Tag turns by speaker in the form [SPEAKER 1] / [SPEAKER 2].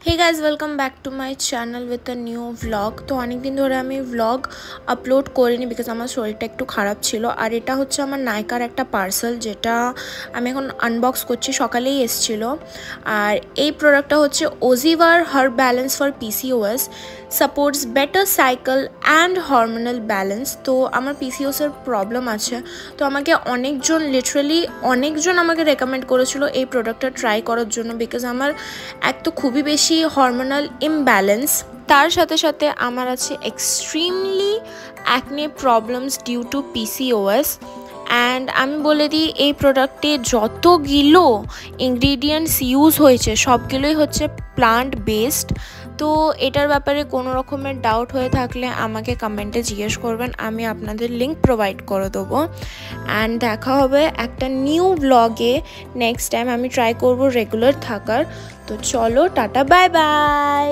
[SPEAKER 1] Hey guys welcome back to my channel with a new vlog. तो अनेक दिन धरे आमी व्लग अपलोड करिनी बिकज आमार शरीरटा एकटू खराब छिलो। और एटा होच्छे आमार नायकार एकटा पार्सल जेटा आमी एखन आनबक्स करछि, सकालेई एसेछिलो। और এই প্রোডাক্টটা হচ্ছে ওজিভার herb balance for PCOS, supports better cycle and hormonal balance. তো আমার পিসিওএসের প্রবলেম আছে, তো আমাকে অনেকজন আমাকে রেকমেন্ড করেছিল এই প্রোডাক্টটা ট্রাই করার জন্য বিকজ আমার এক তো খুবই বেশি হরমোনাল ইমব্যালেন্স, তার সাথে সাথে আমার আছে extremely acne problems due to PCOS. And আমি বলে দিই এই প্রোডাক্টে যতগুলো ইনগ্রিডিয়েন্টস ইউজ হয়েছে সবগুলোই হচ্ছে প্লান্ট বেসড। তো এটার ব্যাপারে কোনো রকমের ডাউট হয়ে থাকলে আমাকে কমেন্টে জিজ্ঞেস করবেন, আমি আপনাদের লিঙ্ক প্রোভাইড করে দেবো। অ্যান্ড দেখা হবে একটা নিউ ব্লগে নেক্সট টাইম। আমি ট্রাই করব রেগুলার থাকার। তো চলো, টাটা, বাই বাই।